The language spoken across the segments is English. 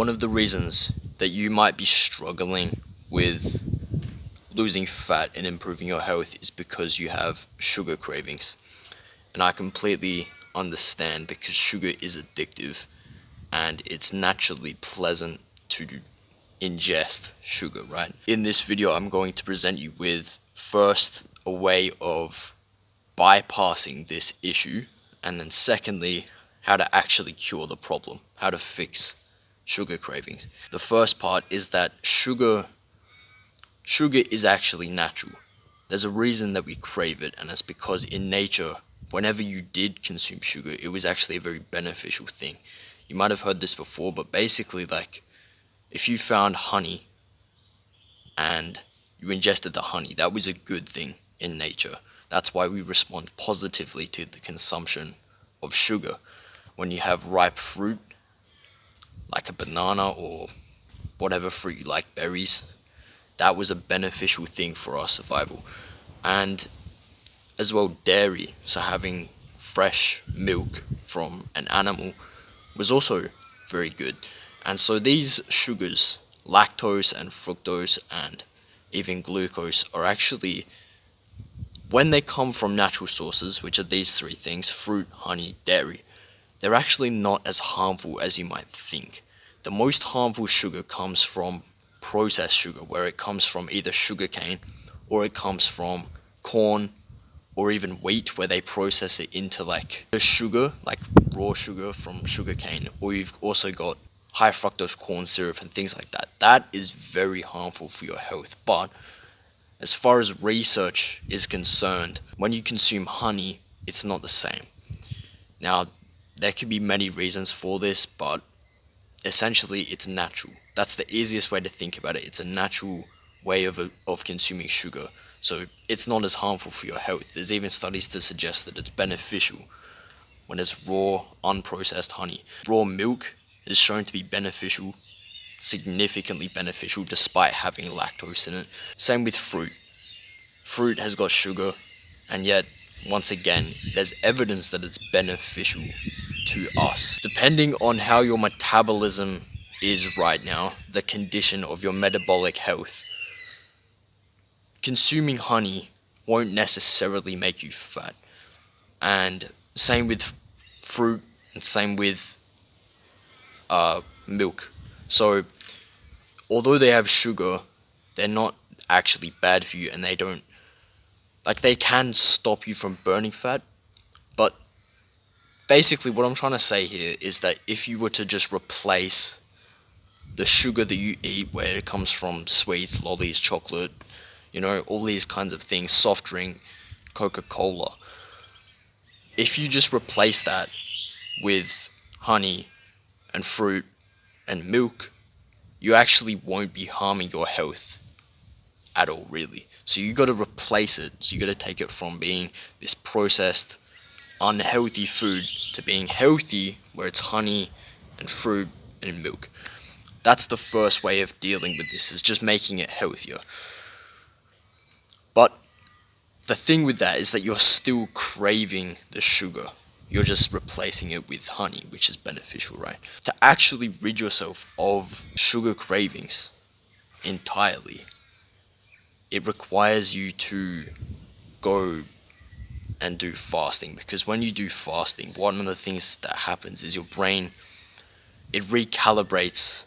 One of the reasons that you might be struggling with losing fat and improving your health is because you have sugar cravings. And I completely understand, because sugar is addictive and it's naturally pleasant to ingest sugar, right? In this video, I'm going to present you with, first, a way of bypassing this issue, and then secondly, how to actually cure the problem, how to fix sugar cravings. The first part is that sugar is actually natural. There's a reason that we crave it, and it's because in nature, whenever you did consume sugar, it was actually a very beneficial thing. You might have heard this before, but basically, like, if you found honey and you ingested the honey, that was a good thing in nature. That's why we respond positively to the consumption of sugar. When you have ripe fruit, like a banana or whatever fruit you like, berries, that was a beneficial thing for our survival. And as well, dairy, so having fresh milk from an animal, was also very good. And so these sugars, lactose and fructose and even glucose, are actually, when they come from natural sources, which are these three things, fruit, honey, dairy, they're actually not as harmful as you might think. The most harmful sugar comes from processed sugar, where it comes from either sugarcane, or it comes from corn, or even wheat, where they process it into like the sugar, like raw sugar from sugarcane. Or you've also got high fructose corn syrup and things like that. That is very harmful for your health. But as far as research is concerned, when you consume honey, it's not the same. Now, there could be many reasons for this, but essentially it's natural. That's the easiest way to think about it. It's a natural way of consuming sugar. So it's not as harmful for your health. There's even studies to suggest that it's beneficial when it's raw, unprocessed honey. Raw milk is shown to be beneficial, significantly beneficial, despite having lactose in it. Same with fruit. Fruit has got sugar, and yet, once again, there's evidence that it's beneficial to us. Depending on how your metabolism is right now, the condition of your metabolic health, consuming honey won't necessarily make you fat. And same with fruit, and same with milk. So although they have sugar, they're not actually bad for you, and they don't, like, they can stop you from burning fat. But basically what I'm trying to say here is that if you were to just replace the sugar that you eat, where it comes from sweets, lollies, chocolate, all these kinds of things, soft drink, Coca-Cola, if you just replace that with honey and fruit and milk, you actually won't be harming your health at all, really. So you got to replace it. So you got to take it from being this processed, unhealthy food to being healthy, where it's honey and fruit and milk. That's the first way of dealing with this, is just making it healthier. But the thing with that is that you're still craving the sugar. You're just replacing it with honey, which is beneficial, right? To actually rid yourself of sugar cravings entirely, it requires you to go and do fasting. Because when you do fasting, one of the things that happens is your brain, it recalibrates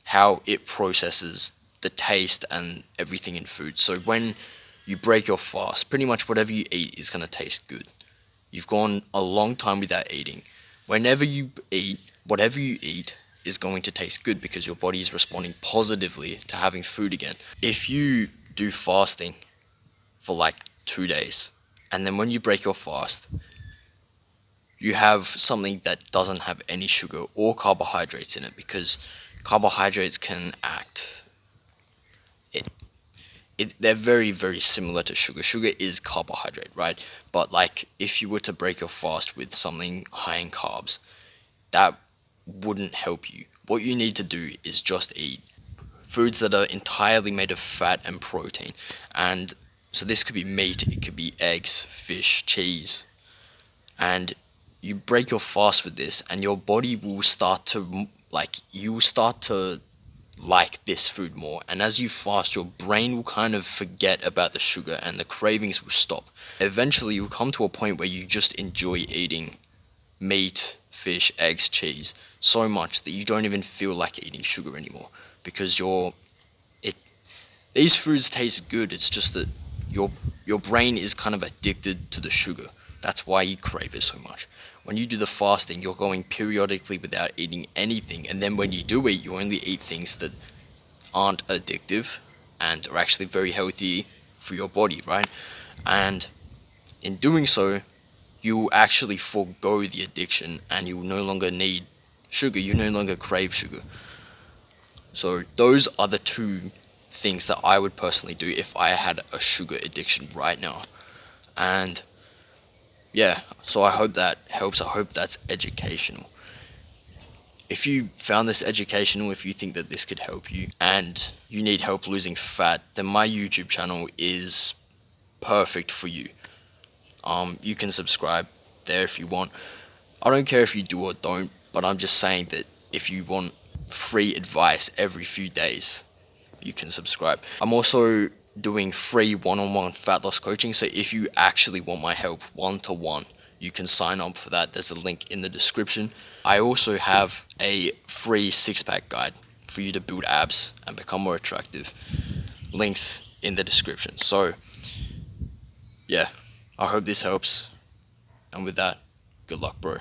how it processes the taste and everything in food. So when you break your fast, pretty much whatever you eat is going to taste good. You've gone a long time without eating. Whenever you eat, whatever you eat is going to taste good, because your body is responding positively to having food again. If you do fasting for like 2 days, and then when you break your fast, you have something that doesn't have any sugar or carbohydrates in it, because carbohydrates can act, they're very, very similar to sugar. Sugar is carbohydrate, right? But like, if you were to break your fast with something high in carbs, that wouldn't help you. What you need to do is just eat foods that are entirely made of fat and protein. And so this could be meat, it could be eggs, fish, cheese. And you break your fast with this, and your body will start to like you will start to like this food more, and as you fast, your brain will kind of forget about the sugar and the cravings will stop. Eventually you'll come to a point where you just enjoy eating meat, fish, eggs, cheese so much that you don't even feel like eating sugar anymore, because it these foods taste good. It's just that your brain is kind of addicted to the sugar. That's why you crave it so much. When you do the fasting, you're going periodically without eating anything, and then when you do eat, you only eat things that aren't addictive and are actually very healthy for your body, right? And in doing so, you will actually forego the addiction and you will no longer need sugar, you no longer crave sugar. So those are the two things that I would personally do if I had a sugar addiction right now. And yeah, so I hope that helps. I hope that's educational. If you found this educational, if you think that this could help you and you need help losing fat, then my YouTube channel is perfect for you. You can subscribe there if you want. I don't care if you do or don't, but I'm just saying that if you want free advice every few days, you can subscribe. I'm also doing free one-on-one fat loss coaching, so if you actually want my help one-to-one, you can sign up for that. There's a link in the description. I also have a free six-pack guide for you to build abs and become more attractive. Links in the description. So yeah, I hope this helps, and with that, good luck, bro.